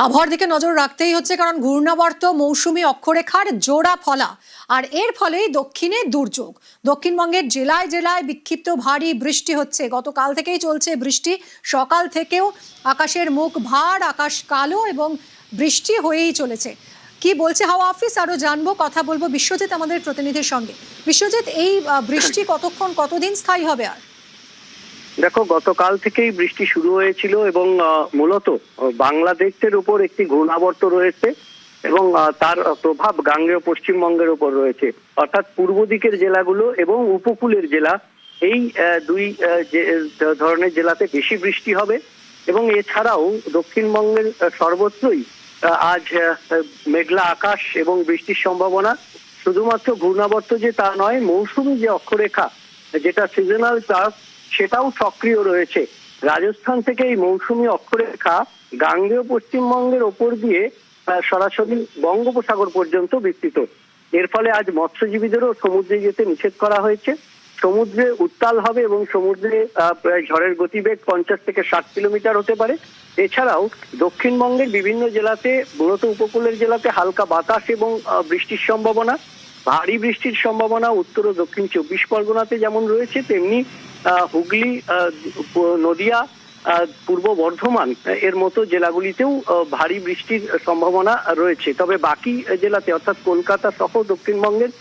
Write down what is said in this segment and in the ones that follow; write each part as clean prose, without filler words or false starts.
আবহাওয়ার দিকে নজর রাখতেই হচ্ছে, কারণ ঘূর্ণাবর্ত মৌসুমী অক্ষরেখার জোড়া ফলা আর এর ফলেই দক্ষিণে দুর্যোগ। দক্ষিণবঙ্গের জেলায় জেলায় বিক্ষিপ্ত ভারী বৃষ্টি হচ্ছে। গতকাল থেকেই চলছে বৃষ্টি। সকাল থেকেও আকাশের মুখ ভার, আকাশ কালো এবং বৃষ্টি হয়েই চলেছে। কি বলছে হাওয়া অফিস আরো জানবো, কথা বলবো বিশ্বজিৎ আমাদের প্রতিনিধির সঙ্গে। বিশ্বজিৎ, এই বৃষ্টি কতক্ষণ, কতদিন স্থায়ী হবে? আর দেখো, গতকাল থেকেই বৃষ্টি শুরু হয়েছিল এবং মূলত বাংলাদেশের উপর একটি ঘূর্ণাবর্ত রয়েছে এবং তার প্রভাব গাঙ্গেয় পশ্চিমবঙ্গের উপর রয়েছে। অর্থাৎ পূর্ব দিকের জেলাগুলো এবং উপকূলের জেলা, এই দুই ধরনের জেলাতে বেশি বৃষ্টি হবে এবং এছাড়াও দক্ষিণবঙ্গের সর্বত্রই আজ মেঘলা আকাশ এবং বৃষ্টির সম্ভাবনা। শুধুমাত্র ঘূর্ণাবর্ত যে তা নয়, মৌসুমী যে অক্ষরেখা, যেটা সিজনাল ট্রাফ, সেটাও সক্রিয় রয়েছে। রাজস্থান থেকে এই মৌসুমী অক্ষরেখা গাঙ্গেয় পশ্চিমবঙ্গের ওপর দিয়ে সরাসরি বঙ্গোপসাগর পর্যন্ত বিস্তৃত। এর ফলে আজ মৎস্যজীবীদেরও সমুদ্রে যেতে নিষেধ করা হয়েছে। সমুদ্রে উত্তাল হবে এবং সমুদ্রে প্রায় ঝড়ের গতিবেগ 50 থেকে 60 কিলোমিটার হতে পারে। এছাড়াও দক্ষিণবঙ্গের বিভিন্ন জেলাতে, মূলত উপকূলের জেলাতে হালকা বাতাস এবং বৃষ্টির সম্ভাবনা। ভারী বৃষ্টির সম্ভাবনা উত্তর ও দক্ষিণ 24 পরগনাতে যেমন রয়েছে, তেমনি হুগলি, নদিয়া, পূর্ব বর্ধমান এর মতো জেলাগুলিতেও ভারী বৃষ্টির সম্ভাবনা রয়েছে। তবে বাকি জেলাতে, অর্থাৎ কলকাতা সহ দক্ষিণবঙ্গের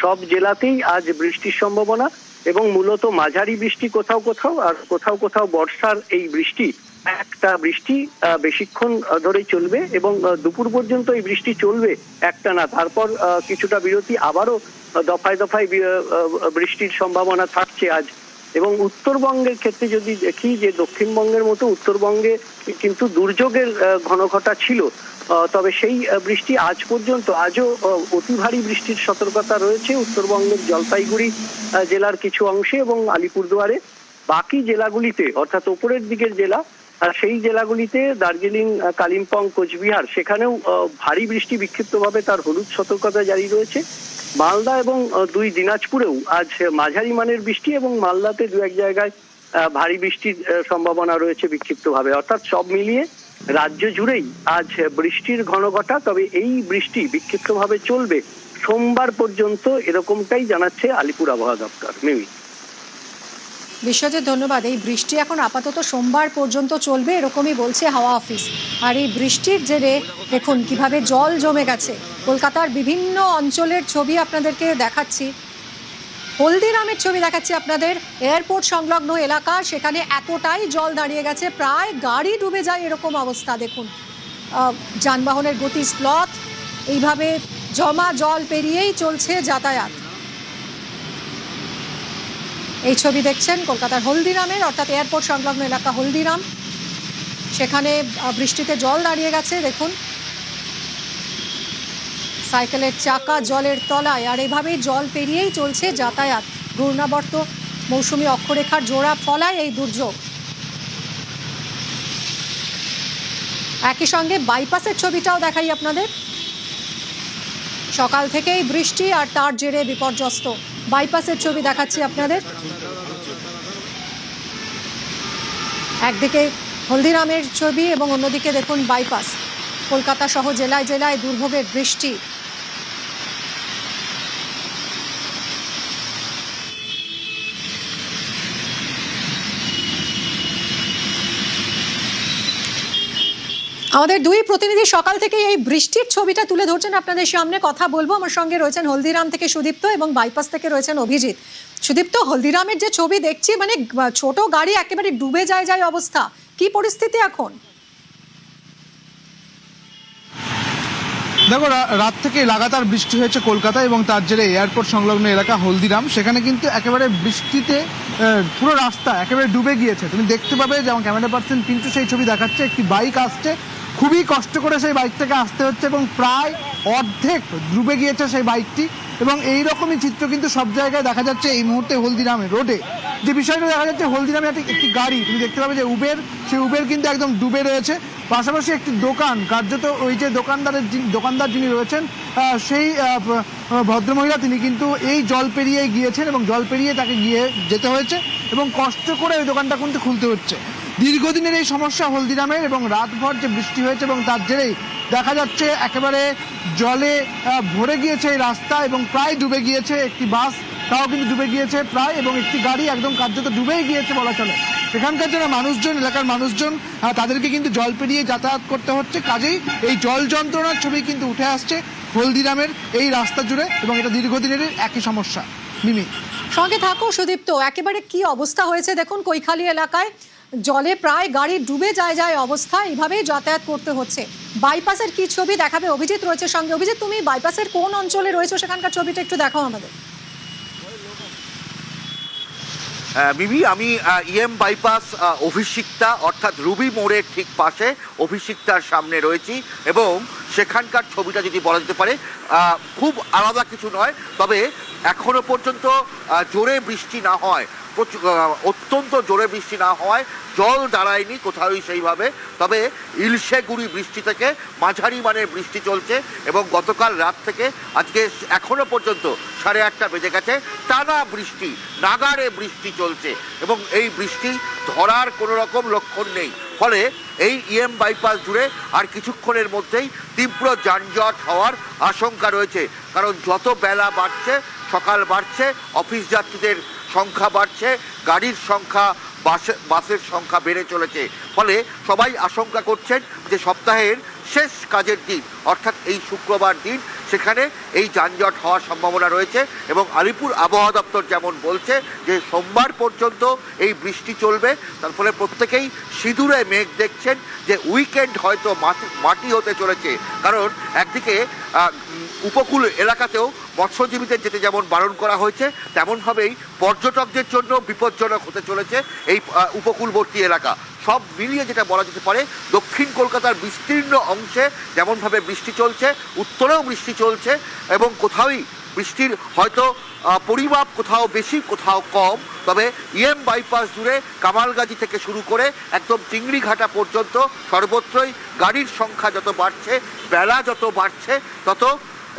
সব জেলাতেই আজ বৃষ্টির সম্ভাবনা এবং মূলত মাঝারি বৃষ্টি কোথাও কোথাও, আর কোথাও কোথাও বর্ষার এই বৃষ্টি। একটা বৃষ্টি বেশিক্ষণ ধরেই চলবে এবং দুপুর পর্যন্ত এই বৃষ্টি চলবে একটানা। তারপর কিছুটা বিরতি, আবারও দফায় দফায় বৃষ্টির সম্ভাবনা থাকছে আজ। এবং উত্তরবঙ্গের ক্ষেত্রে যদি দেখি, যে দক্ষিণবঙ্গের মতো উত্তরবঙ্গে কিন্তু দুর্যোগের ঘনঘটা ছিল, তবে সেই বৃষ্টি আজ পর্যন্ত, আজও অতি ভারী বৃষ্টির সতর্কতা রয়েছে উত্তরবঙ্গের জলপাইগুড়ি জেলার কিছু অংশে এবং আলিপুরদুয়ারে। বাকি জেলাগুলিতে, অর্থাৎ ওপরের দিকের জেলা, সেই জেলাগুলিতে দার্জিলিং, কালিম্পং, কোচবিহার, সেখানেও ভারী বৃষ্টি বিক্ষিপ্তভাবে তার হলুদ সতর্কতা জারি রয়েছে। মালদা এবং 2 দিনাজপুরেও আজ মাঝারি মানের বৃষ্টি এবং মালদাতে 2-1 জায়গায় ভারী বৃষ্টির সম্ভাবনা রয়েছে বিক্ষিপ্তভাবে। অর্থাৎ সব মিলিয়ে রাজ্য জুড়েই আজ বৃষ্টির ঘনঘটা। তবে এই বৃষ্টি বিক্ষিপ্তভাবে চলবে সোমবার পর্যন্ত, এরকমটাই জানাচ্ছে আলিপুর আবহাওয়া দপ্তর। মিমি। বিশ্বজিৎ, ধন্যবাদ। এই বৃষ্টি এখন আপাতত সোমবার পর্যন্ত চলবে, এরকমই বলছে হাওয়া অফিস। আর এই বৃষ্টির জেরে দেখুন কিভাবে জল জমে গেছে। কলকাতার বিভিন্ন অঞ্চলের ছবি আপনাদেরকে দেখাচ্ছি, হলদিরামের ছবি দেখাচ্ছি আপনাদের। এয়ারপোর্ট সংলগ্ন এলাকা, সেখানে এতটাই জল দাঁড়িয়ে গেছে, প্রায় গাড়ি ডুবে যায় এরকম অবস্থা। দেখুন যানবাহনের গতি স্লথ, এইভাবে জমা জল পেরিয়েই চলছে যাতায়াত। এই ছবি দেখছেন কলকাতার হলদিরামের, অর্থাৎ এয়ারপোর্ট সংলগ্ন এলাকা হলদিরাম। সেখানে বৃষ্টিতে জল দাঁড়িয়ে গেছে। দেখুন সাইকেলের চাকা জলের তলায়, আর এভাবেই জল পেরিয়েই চলছে যাতায়াত। ঘূর্ণাবর্ত মৌসুমী অক্ষরেখার জোড়া ফলায় এই দুর্যোগ। একই সঙ্গে বাইপাসের ছবিটাও দেখাই আপনাদের। সকাল থেকেই বৃষ্টি আর তার জেরে বিপর্যস্ত বাইপাসের ছবি দেখাচ্ছি আপনাদের। একদিকে হলদিরামের ছবি এবং অন্যদিকে দেখুন বাইপাস। কলকাতা সহ জেলায় জেলায় দুর্ভোগের বৃষ্টি। আমাদের দুই প্রতিনিধি সকাল থেকে এই বৃষ্টির ছবিটা তুলে ধরছেন আপনাদের সামনে। কথা বলবো, আমার সঙ্গে রয়েছেন হলদিরাম থেকে সুদীপ্ত এবং বাইপাস থেকে রয়েছেন অভিজিৎ। সুদীপ্ত, হলদিরামের যে ছবি দেখছি, মানে ছোট গাড়ি একেবারে ডুবে যায় অবস্থা, কি পরিস্থিতি এখন? দেখো, রাত থেকে লাগাতার বৃষ্টি হয়েছে কলকাতা এবং তার জেরে এয়ারপোর্ট সংলগ্ন এলাকা হলদিরাম, সেখানে কিন্তু একেবারে বৃষ্টিতে পুরো রাস্তা একেবারে ডুবে গিয়েছে। তুমি দেখতে পাবে, যেমন ক্যামেরা পার্সন কিন্তু সেই ছবি দেখাচ্ছে, একটি বাইক আসছে, খুবই কষ্ট করে সেই বাইক থেকে আসতে হচ্ছে এবং প্রায় অর্ধেক ডুবে গিয়েছে সেই বাইকটি। এবং এইরকমই চিত্র কিন্তু সব জায়গায় দেখা যাচ্ছে এই মুহূর্তে হলদিরামের রোডে। যে বিষয়টা দেখা যাচ্ছে, হলদিরামে একটি গাড়ি তুমি দেখতে পাবে যে উবের, সেই উবের কিন্তু একদম ডুবে রয়েছে। পাশাপাশি একটি দোকান, কার্যত ওই যে দোকানদার যিনি রয়েছেন, সেই ভদ্রমহিলা, তিনি কিন্তু এই জল পেরিয়ে গিয়েছেন এবং জল পেরিয়ে তাকে যেতে হয়েছে এবং কষ্ট করে ওই দোকানটা কিন্তু খুলতে হচ্ছে। দীর্ঘদিনের এই সমস্যা হলদিরামের, এবং রাতভর যে বৃষ্টি হয়েছে এবং তার জেরেই দেখা যাচ্ছে একেবারে জলে ভরে গিয়েছে এই রাস্তা এবং প্রায় ডুবে গিয়েছে। একটি বাস তাও কিন্তু ডুবে গিয়েছে প্রায়, এবং একটি গাড়ি একদম কার্যত ডুবেই গিয়েছে বলা চলে। সেখানকার যারা মানুষজন, এলাকার মানুষজন, তাদেরকে কিন্তু জল পেরিয়ে যাতায়াত করতে হচ্ছে। কাজেই এই জল যন্ত্রণার ছবি কিন্তু উঠে আসছে হলদিরামের এই রাস্তা জুড়ে, এবং এটা দীর্ঘদিনের একই সমস্যা। মিমি, সঙ্গে থাকো সুদীপ্ত। একেবারে কি অবস্থা হয়েছে দেখুন, কৈখালী এলাকায় জলে প্রায় গাড়ি ডুবে যায় অবস্থা, এইভাবেই যাতায়াত করতে হচ্ছে। বাইপাসের কি ছবি দেখাবে? অভিজিৎ রয়েছে সঙ্গে। অভিজিৎ, তুমি বাইপাসের কোন অঞ্চলে রয়েছো, সেখানকার ছবিটা একটু দেখাও আমাদের। মিমি, আমি ইএম বাইপাস অভিষিক্তা অর্থাৎ রুবি মোড়ের ঠিক পাশে অভিষিক্তার সামনে রয়েছি, এবং সেখানকার ছবিটা যদি বলা যেতে পারে খুব আলাদা কিছু নয়, তবে এখনো পর্যন্ত জোরে বৃষ্টি না হয়, অত্যন্ত জোরে বৃষ্টি না হওয়ায় জল দাঁড়ায়নি কোথাওই সেইভাবে। তবে ইলশে গুড়ি বৃষ্টি থেকে মাঝারি মানের বৃষ্টি চলছে, এবং গতকাল রাত থেকে আজকে এখনো পর্যন্ত 8:30 বেজে গেছে, টানা বৃষ্টি, নাগাড়ে বৃষ্টি চলছে, এবং এই বৃষ্টি ধরার কোনো রকম লক্ষণ নেই। ফলে এই ইএম বাইপাস জুড়ে আর কিছুক্ষণের মধ্যেই তীব্র যানজট হওয়ার আশঙ্কা রয়েছে। কারণ যত বেলা বাড়ছে, সকাল বাড়ছে, অফিস যাত্রীদের সংখ্যা বাড়ছে, গাড়ির সংখ্যা, বাসের সংখ্যা বেড়ে চলেছে। ফলে সবাই আশঙ্কা করছেন যে সপ্তাহের শেষ কাজের দিন অর্থাৎ এই শুক্রবার দিন সেখানে এই যানজট হওয়ার সম্ভাবনা রয়েছে। এবং আলিপুর আবহাওয়া দপ্তর যেমন বলছে যে সোমবার পর্যন্ত এই বৃষ্টি চলবে। তার ফলে প্রত্যেকেই সিঁদুরে মেঘ দেখছেন যে উইকেন্ড হয়তো মাটি হতে চলেছে। কারণ একদিকে উপকূল এলাকাতেও মৎস্যজীবীদের যেতে যেমন বারণ করা হয়েছে, তেমনভাবেই পর্যটকদের জন্য বিপজ্জনক হতে চলেছে এই উপকূলবর্তী এলাকা। সব মিলিয়ে যেটা বলা যেতে পারে, দক্ষিণ কলকাতার বিস্তীর্ণ অংশে যেমনভাবে বৃষ্টি চলছে, উত্তরেও বৃষ্টি চলছে, এবং কোথাওই বৃষ্টির হয়তো পরিমাপ কোথাও বেশি কোথাও কম। তবে ইএম বাইপাস জুড়ে কামালগাজী থেকে শুরু করে একদম চিংড়িঘাটা পর্যন্ত সর্বত্রই গাড়ির সংখ্যা যত বাড়ছে, বেলা যত বাড়ছে, তত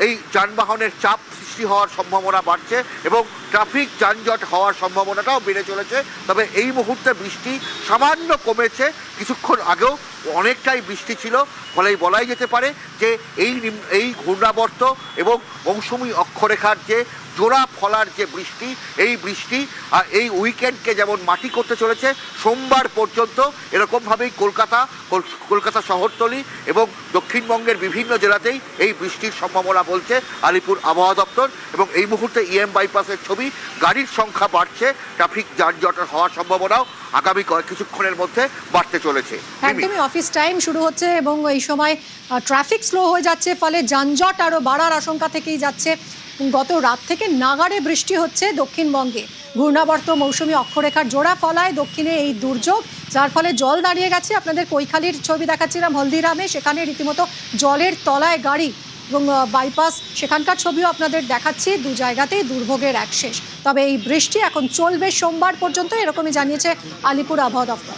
এই যানবাহনের চাপ সৃষ্টি হওয়ার সম্ভাবনা বাড়ছে, এবং ট্রাফিক যানজট হওয়ার সম্ভাবনাটাও বেড়ে চলেছে। তবে এই মুহূর্তে বৃষ্টি সামান্য কমেছে, কিছুক্ষণ আগেও অনেকটাই বৃষ্টি ছিল। ফলেই বলাই যেতে পারে যে এই ঘূর্ণাবর্ত এবং মৌসুমি অক্ষরেখার যে জোড়া ফলার যে বৃষ্টি, এই বৃষ্টি এই উইকেন্ডকে যেমন মাটি করতে চলেছে, সোমবার পর্যন্ত এরকমভাবেই কলকাতা শহরতলি এবং দক্ষিণবঙ্গের বিভিন্ন জেলাতেই এই বৃষ্টির সম্ভাবনা বলছে আলিপুর আবহাওয়া দপ্তর। এবং এই মুহূর্তে ইএম বাইপাসের ছবি, গাড়ির সংখ্যা বাড়ছে, ট্রাফিক যানজট হওয়ার সম্ভাবনাও আগামী কিছুক্ষণের মধ্যে বাড়তে চলেছে। একদমই অফিস টাইম শুরু হচ্ছে এবং এই সময় ট্রাফিক স্লো হয়ে যাচ্ছে, ফলে যানজট আরও বাড়ার আশঙ্কা থেকেই যাচ্ছে। গত রাত থেকে নাগাড়ে বৃষ্টি হচ্ছে দক্ষিণবঙ্গে। ঘূর্ণাবর্ত মৌসুমি অক্ষরেখার জোড়া ফলায় দক্ষিণে এই দুর্যোগ, যার ফলে জল দাঁড়িয়ে গেছে। আপনাদের কৈখালীর ছবি দেখাচ্ছিলাম হলদিরামে, সেখানে রীতিমতো জলের তলায় গাড়ি, এবং বাইপাস সেখানকার ছবিও আপনাদের দেখাচ্ছি। দু জায়গাতেই দুর্ভোগের এক শেষ। তবে এই বৃষ্টি এখন চলবে সোমবার পর্যন্ত, এরকমই জানিয়েছে আলিপুর আবহাওয়া দপ্তর।